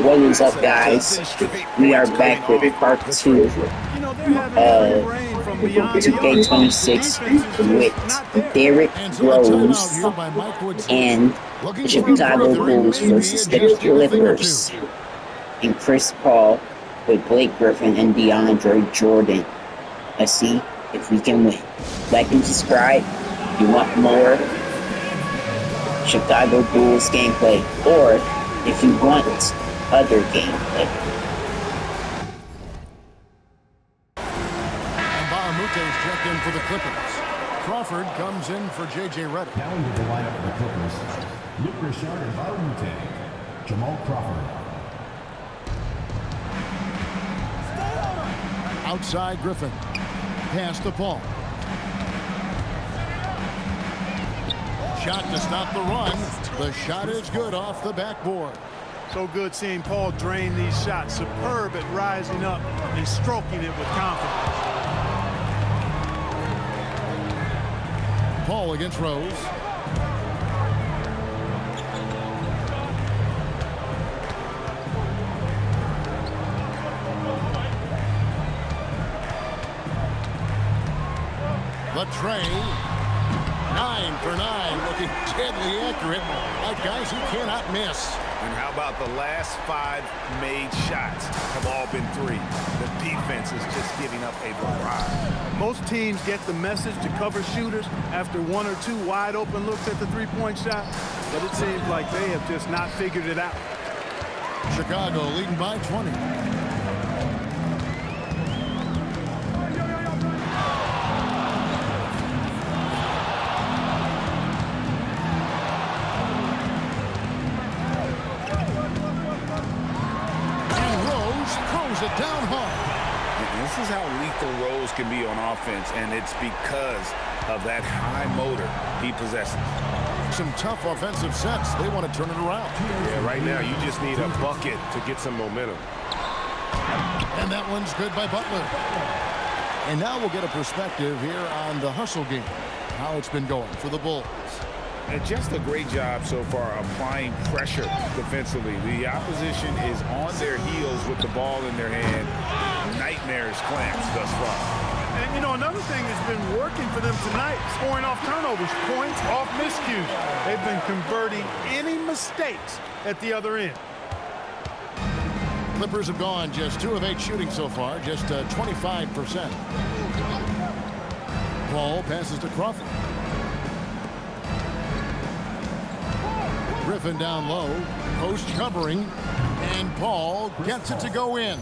What is up, guys? We are back with part 2 of 2K26 with Derrick Rose and the Chicago Bulls versus the Clippers, and Chris Paul with Blake Griffin and DeAndre Jordan. Let's see if we can win. Like and subscribe if you want more Chicago Bulls gameplay, or if you want other gameplay. And Bahamute's checked in for the Clippers. Crawford comes in for J.J. Redick. Now into the lineup for the Clippers, Luke Richard and Bahamute. Jamal Crawford. Outside Griffin. Pass to Paul. Shot to stop the run. The shot is good off the backboard. So good seeing Paul drain these shots. Superb at rising up and stroking it with confidence. Paul against Rose. The tray. 9 for 9, looking deadly accurate, like guys who cannot miss. And how about the last 5 made shots have all been 3. The defense is just giving up a barrage. Most teams get the message to cover shooters after 1 or 2 wide open looks at the three-point shot, but it seems like they have just not figured it out. Chicago leading by 20. It down hard. This is how lethal Rose can be on offense, and it's because of that high motor he possesses. Some tough offensive sets. They want to turn it around. Yeah, right now you just need a bucket to get some momentum. And that one's good by Butler. And now we'll get a perspective here on the hustle game, how it's been going for the Bulls. And just a great job so far applying pressure defensively. The opposition is on their heels with the ball in their hand. Nightmares clamps thus far. And, you know, another thing that's been working for them tonight, scoring off turnovers, points off miscues. They've been converting any mistakes at the other end. Clippers have gone just 2 of 8 shooting so far, just 25%. Paul passes to Crawford. Griffin down low, post covering, and Paul gets it to go in.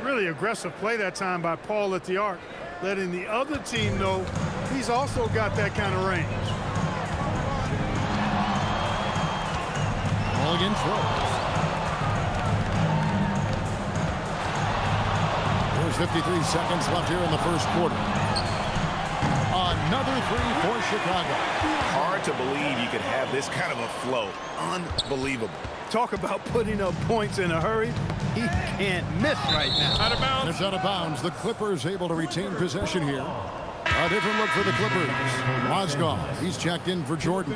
Really aggressive play that time by Paul at the arc, letting the other team know he's also got that kind of range. Paul against Rose. There's 53 seconds left here in the first quarter. Another 3 for Chicago. Hard to believe you could have this kind of a flow. Unbelievable. Talk about putting up points in a hurry. He can't miss right now. Out of bounds. It's out of bounds. The Clippers able to retain possession here. A different look for the Clippers. Mozgov, he's checked in for Jordan.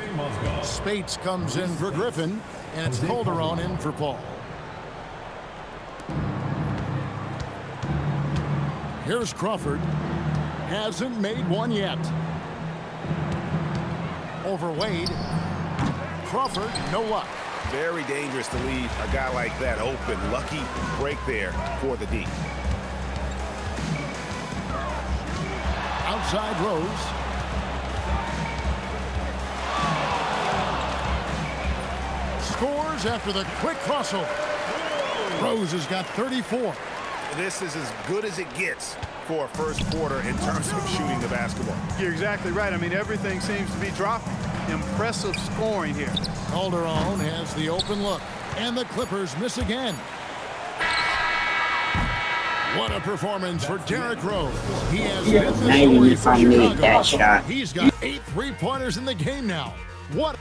Spates comes in for Griffin, and it's Calderon in for Paul. Here's Crawford. Hasn't made one yet. Over Wade. Crawford, no luck. Very dangerous to leave a guy like that open. Lucky break there for the D. Outside Rose. Scores after the quick crossover. Rose has got 34. This is as good as it gets for a first quarter in terms of shooting the basketball. You're exactly right. I mean, everything seems to be dropping. Impressive scoring here. Calderon has the open look, and the Clippers miss again. What a performance for Derrick Rose. He has been the story for Chicago. He's got 8 3-pointers in the game now. What?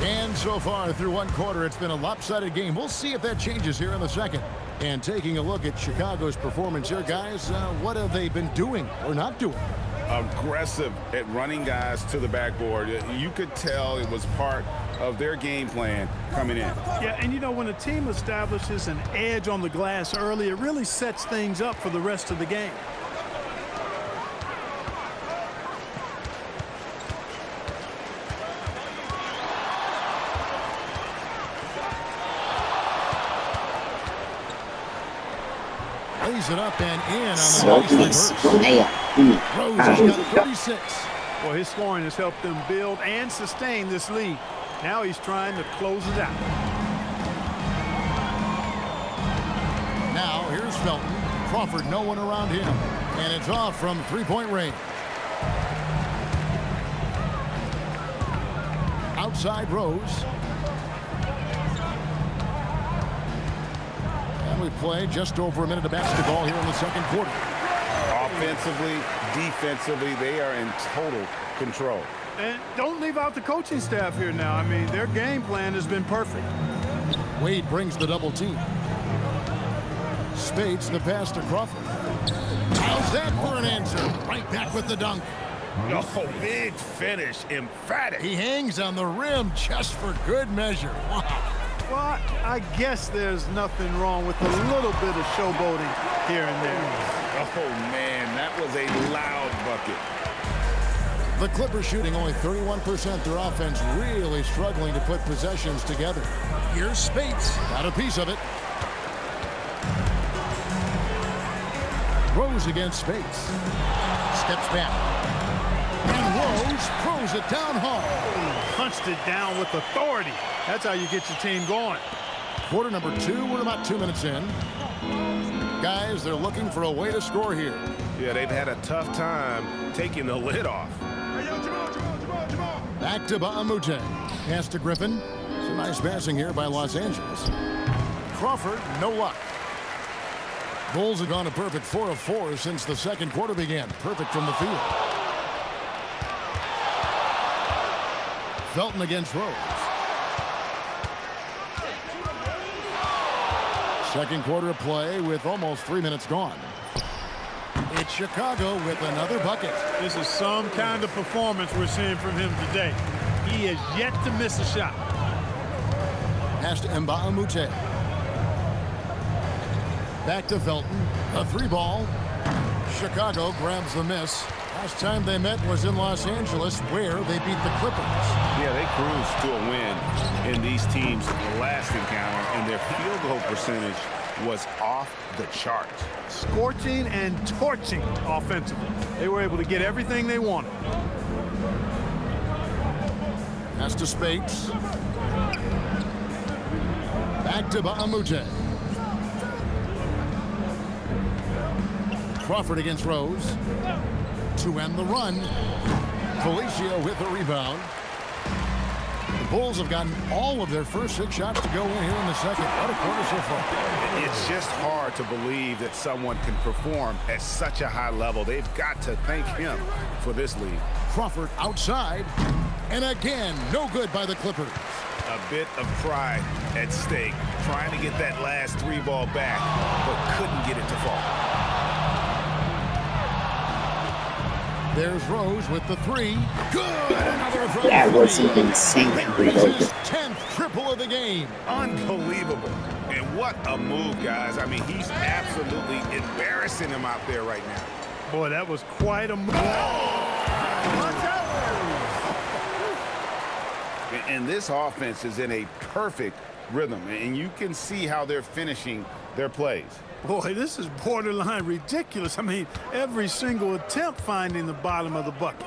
And so far through one quarter, it's been a lopsided game. We'll see if that changes here in the second. And taking a look at Chicago's performance here, guys, what have they been doing or not doing? aggressive at running guys to the backboard. You could tell it was part of their game plan coming in. Yeah, and you know, when a team establishes an edge on the glass early, it really sets things up for the rest of the game. Lays it up and in on the So nice nice. reverse. Yeah. Rose has got 36. Well, his scoring has helped them build and sustain this lead. Now he's trying to close it out. Now here's Felton. Crawford, no one around him. And it's off from three-point range. Outside Rose. And we play just over a minute of basketball here in the second quarter. Offensively, defensively, they are in total control. And don't leave out the coaching staff here now. I mean, their game plan has been perfect. Wade brings the double team. Spades the pass to Crawford. How's that for an answer? Right back with the dunk. Oh, big finish, emphatic. He hangs on the rim just for good measure. Wow. Well, I guess there's nothing wrong with a little bit of showboating here and there. Oh, man, that was a loud bucket. The Clippers shooting only 31%. Their offense really struggling to put possessions together. Here's Speights. Got a piece of it. Rose against Speights. Steps back. And Rose throws it down hard. Punched it down with authority. That's how you get your team going. Quarter number 2. We're about 2 minutes in. Guys, they're looking for a way to score here. Yeah, they've had a tough time taking the lid off. Back to Ba'amute. Pass to Griffin. Some nice passing here by Los Angeles. Crawford, no luck. Bulls have gone a perfect 4 of 4 since the second quarter began. Perfect from the field. Felton against Rose. Second quarter of play with almost 3 minutes gone. It's Chicago with another bucket. This is some kind of performance we're seeing from him today. He has yet to miss a shot. Pass to Mba'amute. Back to Felton. A 3-ball. Chicago grabs the miss. Last time they met was in Los Angeles, where they beat the Clippers. Yeah, they cruised to a win in these teams the last encounter, and their field goal percentage was off the charts. Scorching and torching offensively. They were able to get everything they wanted. Pass to Speights. Back to Ba'amute. Crawford against Rose. To end the run. Felicio with a rebound. The Bulls have gotten all of their first 6 shots to go in here in the second. What a quarter so far. It's just hard to believe that someone can perform at such a high level. They've got to thank him for this lead. Crawford outside. And again, no good by the Clippers. A bit of pride at stake, trying to get that last 3-ball back, but couldn't get it to fall. There's Rose with the 3. Good! Another from That was 3. insanely His good. 10th triple of the game. Unbelievable. And what a move, guys. I mean, he's absolutely embarrassing him out there right now. Boy, that was quite a move. And this offense is in a perfect rhythm, and you can see how they're finishing their plays. Boy, this is borderline ridiculous. I mean, every single attempt finding the bottom of the bucket.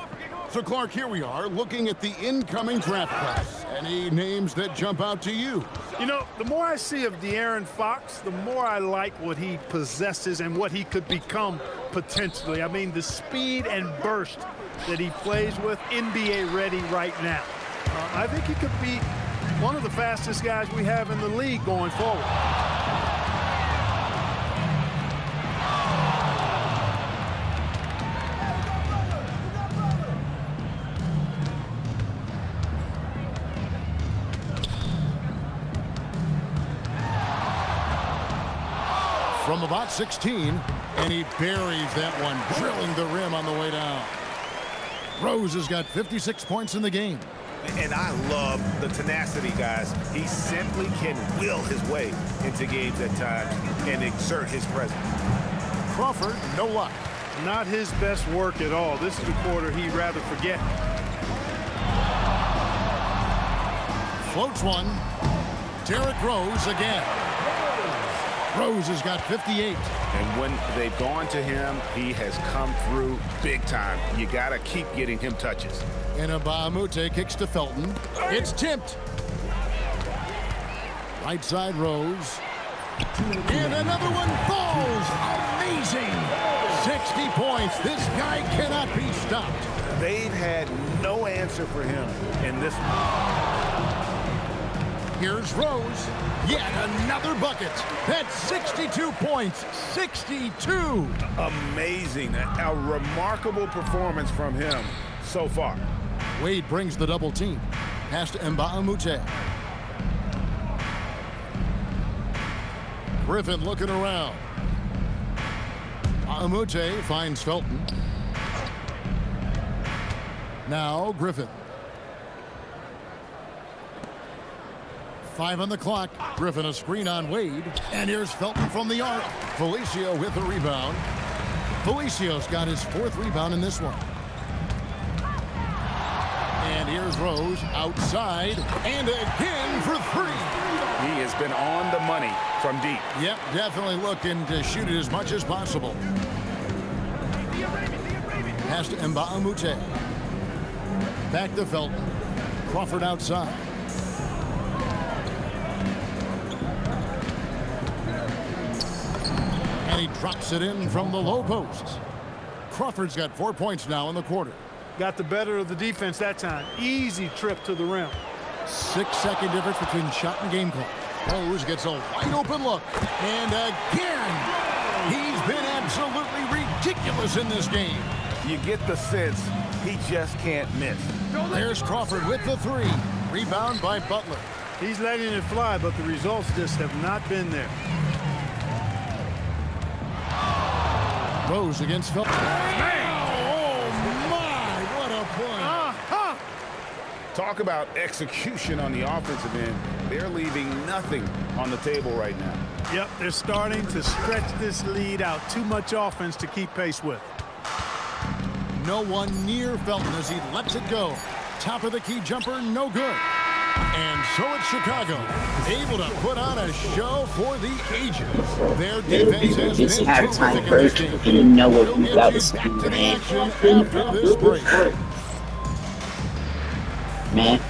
So, Clark, here we are looking at the incoming draft class. Any names that jump out to you? You know, the more I see of De'Aaron Fox, the more I like what he possesses and what he could become potentially. I mean, the speed and burst that he plays with, NBA ready right now. I think he could be one of the fastest guys we have in the league going forward. From about 16, and he buries that one, drilling the rim on the way down. Rose has got 56 points in the game. And I love the tenacity, guys. He simply can will his way into games at times and exert his presence. Crawford, no luck. Not his best work at all. This is the quarter he'd rather forget. Floats one. Derrick Rose again. Rose has got 58. And when they've gone to him, he has come through big time. You got to keep getting him touches. And Mbamute kicks to Felton. It's tipped. Right side Rose. And another one falls. Amazing. 60 points. This guy cannot be stopped. They've had no answer for him in this one. Here's Rose. Yet another bucket. That's 62 points. 62. Amazing. A remarkable performance from him so far. Wade brings the double team. Pass to Mbamute. Griffin looking around. Mbamute finds Felton. Now Griffin. 5 on the clock. Griffin a screen on Wade. And here's Felton from the arc. Felicio with the rebound. Felicio's got his 4th rebound in this one. And here's Rose outside. And again for 3. He has been on the money from deep. Yep, definitely looking to shoot it as much as possible. Pass to Mbamute. Back to Felton. Crawford outside. And he drops it in from the low post. Crawford's got 4 points now in the quarter. Got the better of the defense that time. Easy trip to the rim. 6-second difference between shot and game clock. Rose gets a wide open look. And again, he's been absolutely ridiculous in this game. You get the sense he just can't miss. There's Crawford with the 3. Rebound by Butler. He's letting it fly, but the results just have not been there. Rose against Felton. Oh, my, what a point. Talk about execution on the offensive end. They're leaving nothing on the table right now. Yep, they're starting to stretch this lead out. Too much offense to keep pace with. No one near Felton as he lets it go. Top of the key jumper, no good. And so it's Chicago, able to put on a show for the ages. Their defense has This been halftime terrific break, in this and game. you know what We'll we get got you to back to see, the man. action after this break. Man,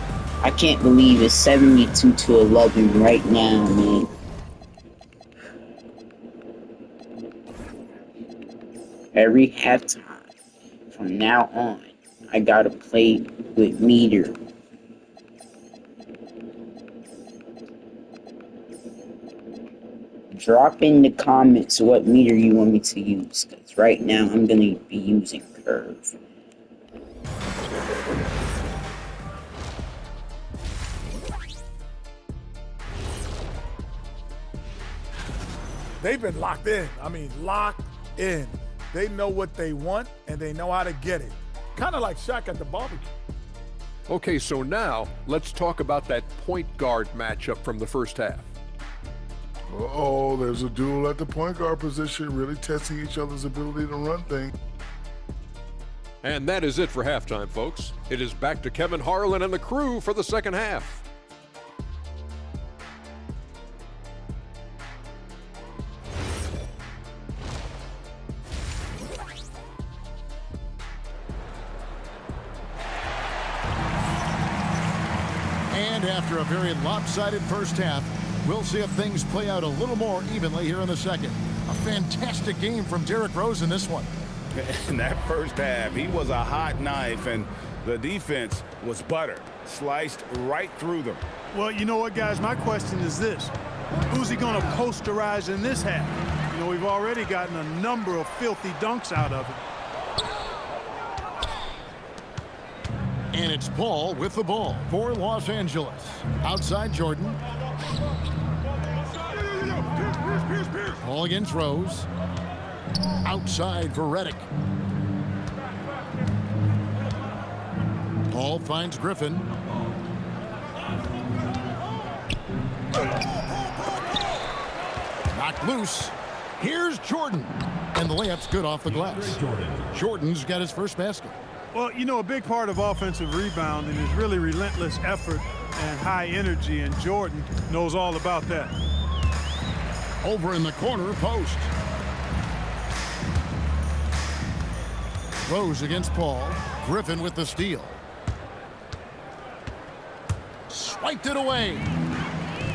I can't believe it's 72-11 right now, man. Every halftime from now on, I gotta play with meter. Drop in the comments what meter you want me to use, because right now I'm gonna be using curve. They've been locked in. I mean, locked in. They know what they want, and they know how to get it. Kind of like Shaq at the barbecue. Okay, so now let's talk about that point guard matchup from the first half. Uh-oh, there's a duel at the point guard position, really testing each other's ability to run things. And that is it for halftime, folks. It is back to Kevin Harlan and the crew for the second half. And after a very lopsided first half, we'll see if things play out a little more evenly here in the second. A fantastic game from Derrick Rose in this one. In that first half, he was a hot knife, and the defense was butter, sliced right through them. Well, you know what, guys? My question is this. Who's he going to posterize in this half? You know, we've already gotten a number of filthy dunks out of it. And it's Paul with the ball for Los Angeles. Outside Jordan. Paul against Rose. Outside for Redick. Paul finds Griffin. Knocked loose. Here's Jordan. And the layup's good off the glass. Jordan's got his first basket. Well, you know, a big part of offensive rebounding is really relentless effort and high energy, and Jordan knows all about that. Over in the corner, post. Rose against Paul. Griffin with the steal. Swiped it away.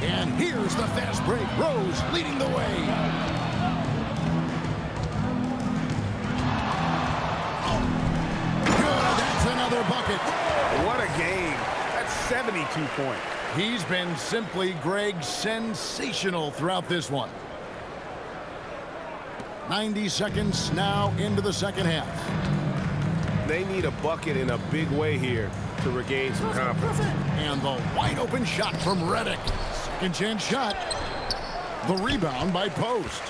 And here's the fast break. Rose leading the way. Good, that's another bucket. What a game. That's 72 points. He's been simply, Greg, sensational throughout this one. 90 seconds now into the second half. They need a bucket in a big way here to regain some confidence. And the wide open shot from Reddick. Second chance shot. The rebound by Post.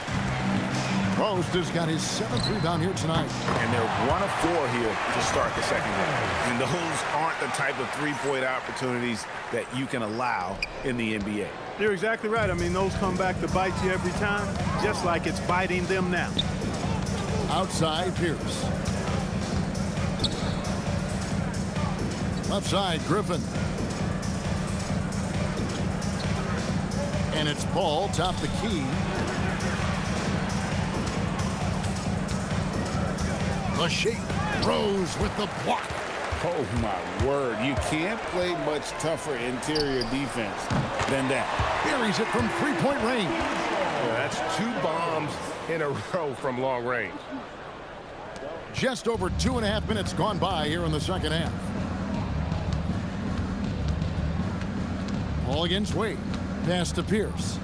Post has got his 7th rebound here tonight. And they're 1 of 4 here to start the second half. And those aren't the type of three-point opportunities that you can allow in the NBA. You're exactly right. I mean, those come back to bite you every time, just like it's biting them now. Outside, Pierce. Left side, Griffin. And it's Paul, top the key. The shake. Rose with the block. Oh, my word. You can't play much tougher interior defense than that. Buries it from three-point range. Yeah, that's 2 bombs in a row from long range. Just over 2.5 minutes gone by here in the second half. Paul against Wade. Pass to Pierce.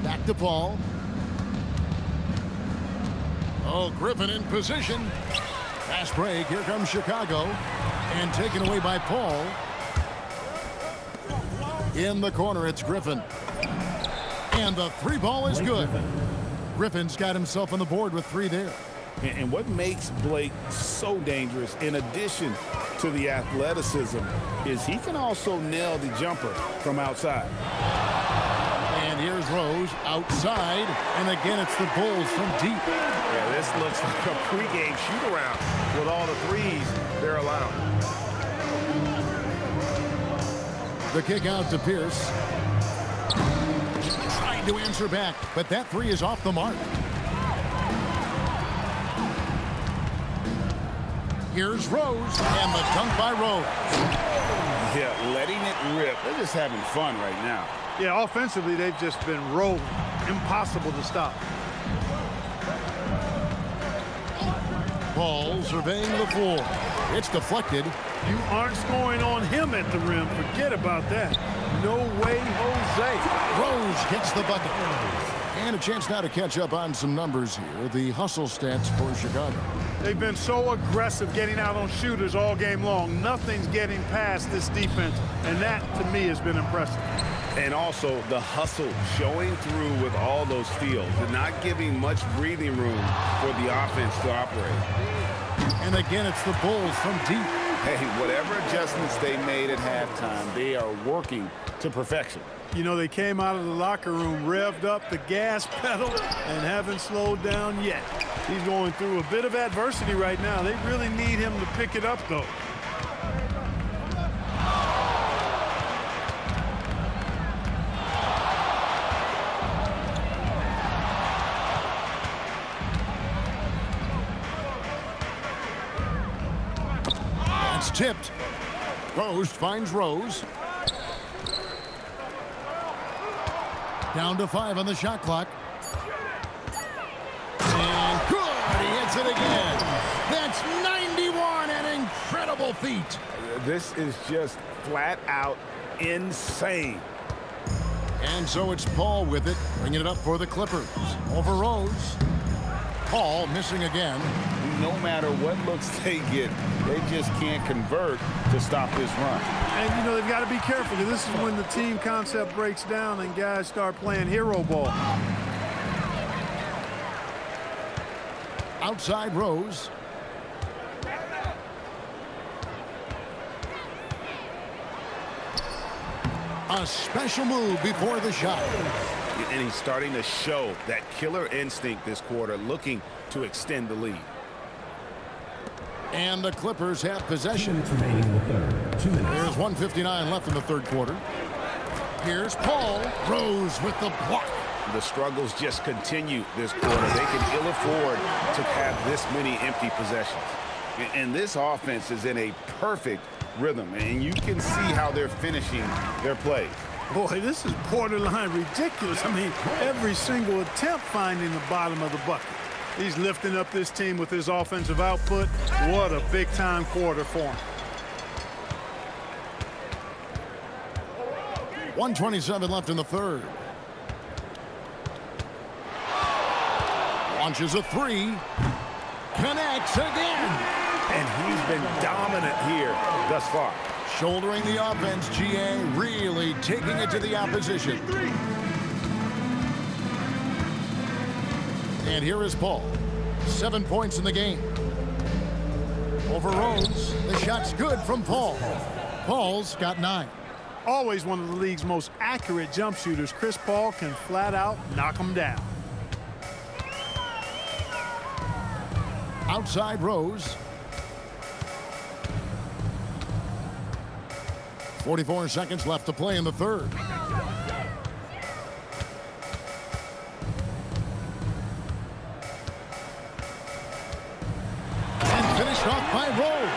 Back to Paul. Oh, Griffin in position. Fast break. Here comes Chicago. And taken away by Paul. In the corner, it's Griffin. And the 3 ball is good. Griffin's got himself on the board with 3 there. And what makes Blake so dangerous, in addition to the athleticism, is he can also nail the jumper from outside. And here's Rose outside. And again, it's the Bulls from deep. Yeah, this looks like a pregame shoot-around with all the threes they're allowing. The kick out to Pierce. Trying to answer back, but that 3 is off the mark. Here's Rose, and the dunk by Rose. Yeah, letting it rip. They're just having fun right now. Yeah, offensively, they've just been rolling. Impossible to stop. Ball surveying the floor. It's deflected. You aren't scoring on him at the rim. Forget about that. No way, Jose. Rose gets the bucket. And a chance now to catch up on some numbers here. The hustle stats for Chicago. They've been so aggressive getting out on shooters all game long. Nothing's getting past this defense, and that, to me, has been impressive. And also the hustle showing through with all those steals and not giving much breathing room for the offense to operate. And again, it's the Bulls from deep. Hey, whatever adjustments they made at halftime, they are working to perfection. You know, they came out of the locker room, revved up the gas pedal, and haven't slowed down yet. He's going through a bit of adversity right now. They really need him to pick it up, though. It's tipped. Rose finds Rose. Down to 5 on the shot clock. And good! He hits it again. That's 91, an incredible feat. This is just flat out insane. And so it's Paul with it, bringing it up for the Clippers. Over Rose. Paul missing again. No matter what looks they get, they just can't convert to stop this run. And, you know, they've got to be careful, because this is when the team concept breaks down and guys start playing hero ball. Outside Rose. A special move before the shot. And he's starting to show that killer instinct this quarter, looking to extend the lead. And the Clippers have possession. Remaining in the third. 2 minutes. There's 1:59 left in the third quarter. Here's Paul. Rose with the block. The struggles just continue this quarter. They can ill afford to have this many empty possessions. And this offense is in a perfect rhythm, and you can see how they're finishing their plays. Boy, this is borderline ridiculous. I mean, every single attempt finding the bottom of the bucket. He's lifting up this team with his offensive output. What a big-time quarter for him. 1:27 left in the third. Launches a three. Connects again. And he's been dominant here thus far. Shouldering the offense, GA really taking it to the opposition. And here is Paul. 7 points in the game. Over Rose. The shot's good from Paul. Paul's got 9. Always one of the league's most accurate jump shooters, Chris Paul can flat out knock him down. Outside Rose. 44 seconds left to play in the third. And finished off by Rose.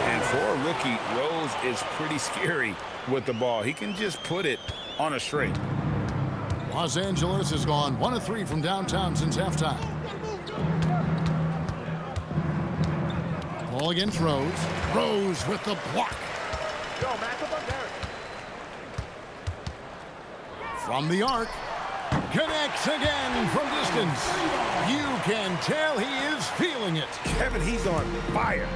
And for a rookie, Rose is pretty scary with the ball. He can just put it on a straight. Los Angeles has gone 1 of 3 from downtown since halftime. Ball against Rose. Rose with the block. From the arc. Connects again from distance. You can tell he is feeling it. Kevin, he's on fire.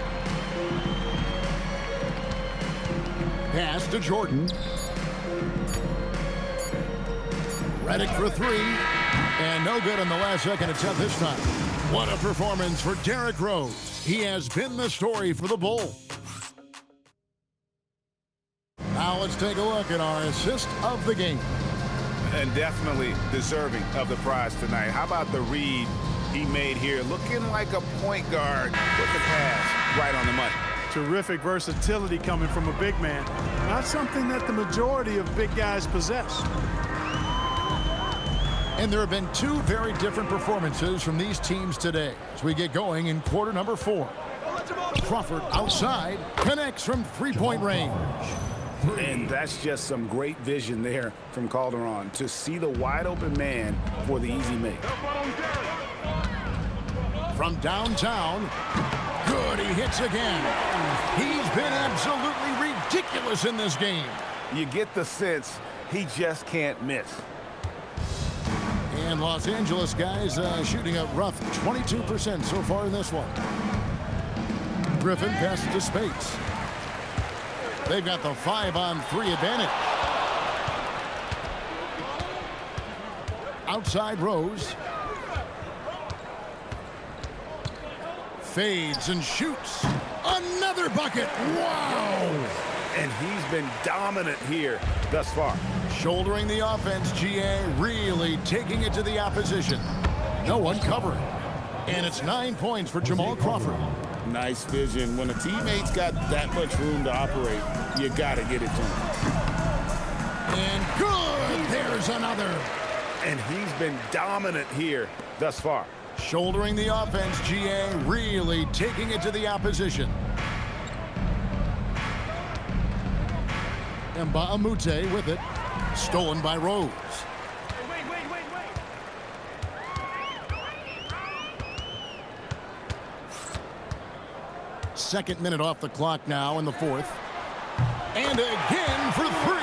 Pass to Jordan. Redick for 3. And no good on the last second attempt this time. What a performance for Derrick Rose. He has been the story for the Bull. Now let's take a look at our assist of the game. And definitely deserving of the prize tonight. How about the read he made here? Looking like a point guard with the pass right on the money. Terrific versatility coming from a big man. Not something that the majority of big guys possess. And there have been 2 very different performances from these teams today as we get going in quarter number 4. Crawford outside, connects from 3-point range. And that's just some great vision there from Calderon to see the wide open man for the easy make. From downtown, good, he hits again. He's been absolutely ridiculous in this game. You get the sense he just can't miss. And Los Angeles guys shooting a rough 22% so far in this one. Griffin passes to Spates. They've got the 5-on-3 advantage. Outside Rose. Fades and shoots. Another bucket. Wow! And he's been dominant here thus far. Shouldering the offense, GA really taking it to the opposition. No one covering. And it's 9 points for Jamal Crawford. Nice vision. When a teammate's got that much room to operate, you got to get it to him. And good! There's another. And he's been dominant here thus far. Shouldering the offense, GA really taking it to the opposition. Mbaamute with it. Stolen by Rose. Second minute off the clock now in the fourth. And again for 3.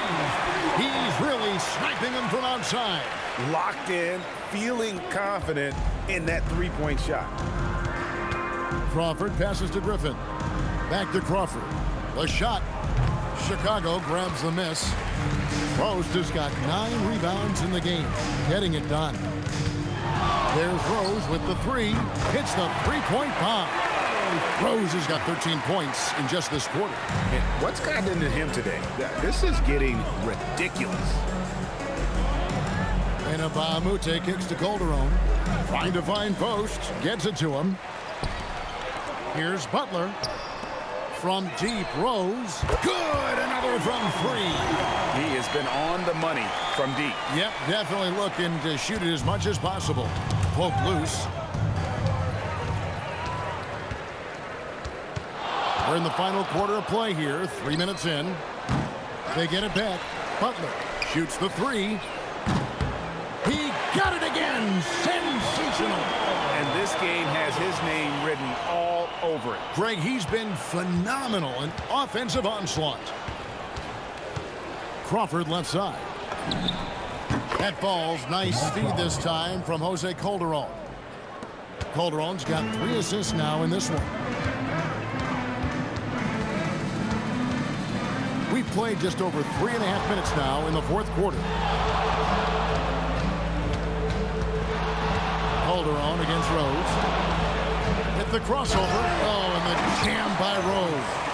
He's really sniping them from outside. Locked in, feeling confident in that three-point shot. Crawford passes to Griffin. Back to Crawford. The shot. Chicago grabs the miss. Rose just got 9 rebounds in the game, getting it done. There's Rose with the 3. Hits the 3-point bomb. Rose has got 13 points in just this quarter. And what's gotten into him today? This is getting ridiculous. And Abamute kicks to Calderon. Trying to find Post. Gets it to him. Here's Butler. From deep, Rose. Good! Another from three. He has been on the money from deep. Yep, definitely looking to shoot it as much as possible. Poke loose. We're in the final quarter of play here. 3 minutes in. They get it back. Butler shoots the three. He got it again. Sensational. And this game has his name written all over it. Greg, he's been phenomenal in offensive onslaught. Crawford left side. That falls. Nice feed this time from Jose Calderon. Calderon's got 3 assists now in this one. We've played just over 3.5 minutes now in the fourth quarter. Calderon against Rose. Hit the crossover. Oh, and the jam by Rose.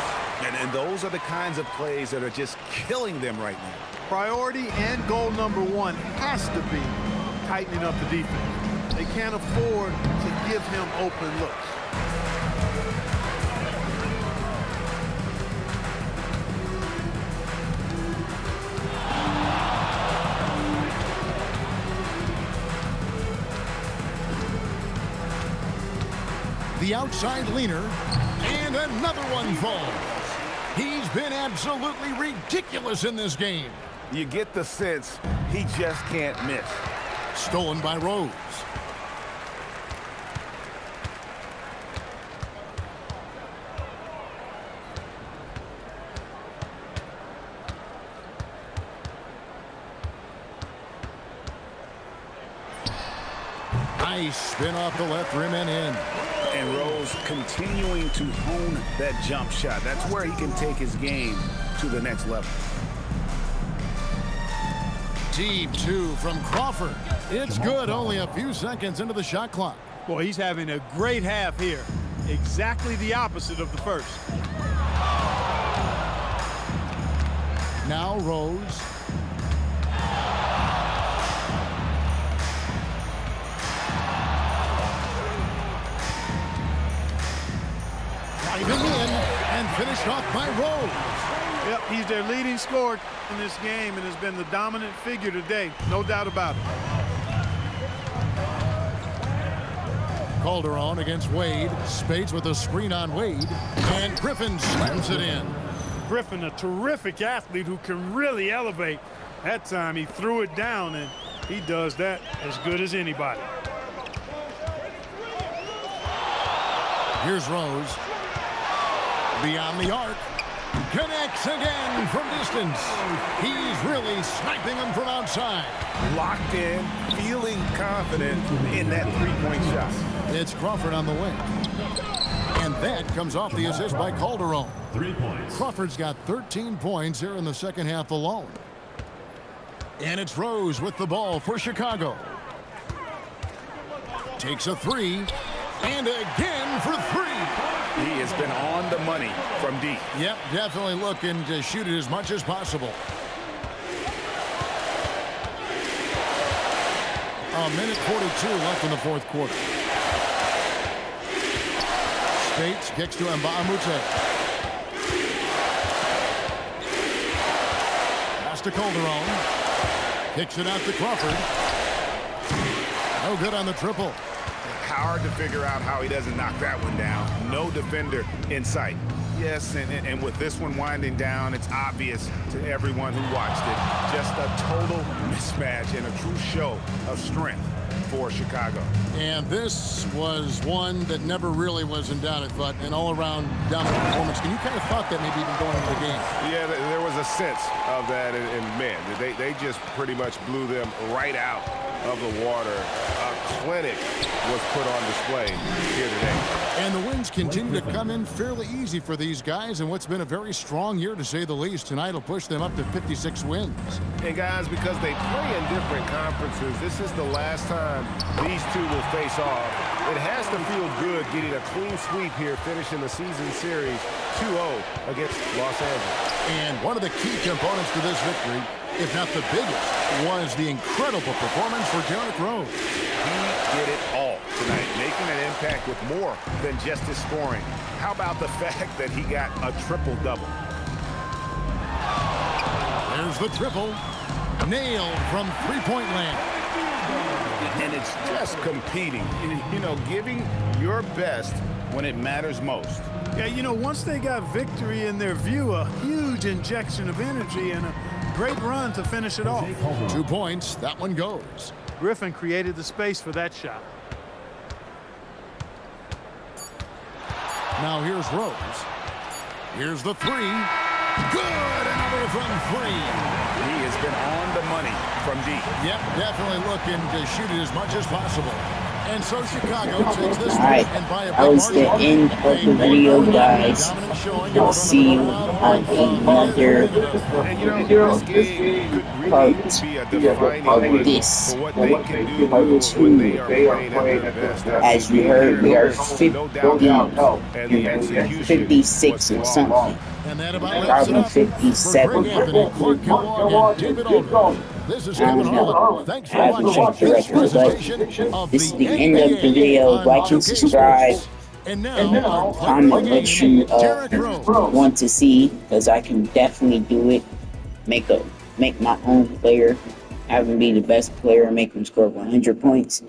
And those are the kinds of plays that are just killing them right now. Priority and goal number one has to be tightening up the defense. They can't afford to give him open looks. The outside leaner, and another one falls. He's been absolutely ridiculous in this game. You get the sense he just can't miss. Stolen by Rose. Nice spin off the left rim and in. And Rose continuing to hone that jump shot. That's where he can take his game to the next level. Deep two from Crawford. It's good, only a few seconds into the shot clock. Boy, he's having a great half here. Exactly the opposite of the first. Now Rose. Driving in and finished off by Rose. Yep, he's their leading scorer in this game and has been the dominant figure today. No doubt about it. Calderon against Wade. Spades with a screen on Wade. And Griffin slams it in. Griffin, a terrific athlete who can really elevate. That time he threw it down, and he does that as good as anybody. Here's Rose. Beyond the arc. Connects again from distance. He's really sniping them from outside. Locked in, feeling confident in that three-point shot. It's Crawford on the wing. And that comes off the assist by Calderon. 3 points. Crawford's got 13 points here in the second half alone. And it's Rose with the ball for Chicago. Takes a three. And again for three. He has been on the money from deep. Yep, definitely looking to shoot it as much as possible. A minute 42 left in the fourth quarter. Spates kicks to Mbamute. Pass to Calderon. Kicks it out to Crawford. No good on the triple. Hard to figure out how he doesn't knock that one down. No defender in sight. Yes, and with this one winding down, it's obvious to everyone who watched it. Just a total mismatch and a true show of strength for Chicago. And this was one that never really was in doubt, I thought, an all-around dominant performance. And you kind of thought that maybe even going into the game. Yeah, there was a a sense of that, and man, they just pretty much blew them right out of the water. A clinic was put on display here today. And the wins continue to come in fairly easy for these guys, and what's been a very strong year to say the least. Tonight will push them up to 56 wins. And guys, because they play in different conferences, this is the last time these two will face off. It has to feel good getting a clean sweep here, finishing the season series 2-0 against Los Angeles. And one of the key components to this victory, if not the biggest, was the incredible performance for Derrick Rose. He did it all tonight, making an impact with more than just his scoring. How about the fact that he got a triple-double? There's the triple. Nailed from three-point land. And it's just competing, you know, giving your best when it matters most. Yeah, you know, once they got victory in their view, a huge injection of energy and a great run to finish it off. 2 points. That one goes. Griffin created the space for that shot. Now here's Rose. Here's the three. Good. Another from three. He has been on the money from deep. Yep, definitely looking to shoot it as much as possible. And so Chicago takes this Alright, and by a that was the end of the video, guys. I'll see you on another And you know, this game could part really be a defining moment this. for what they can do when they are playing at their best. As you heard, we are 50, No doubt about it. And the execution 56 or was something. And that about wraps it Probably up. 57. For Greg Anthony, Clark Kellogg, and David Aldridge. This is Kevin Harlan. Thanks for I haven't watching checked the this record, but presentation of this is the the end of the NBA video. on Like and 2K subscribe. Sports. And now, Comment what you Derrick Rose. want to see, because I can definitely do it. Make my own player, have him be the best player, make him score 100 points.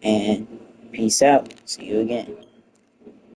And peace out. See you again.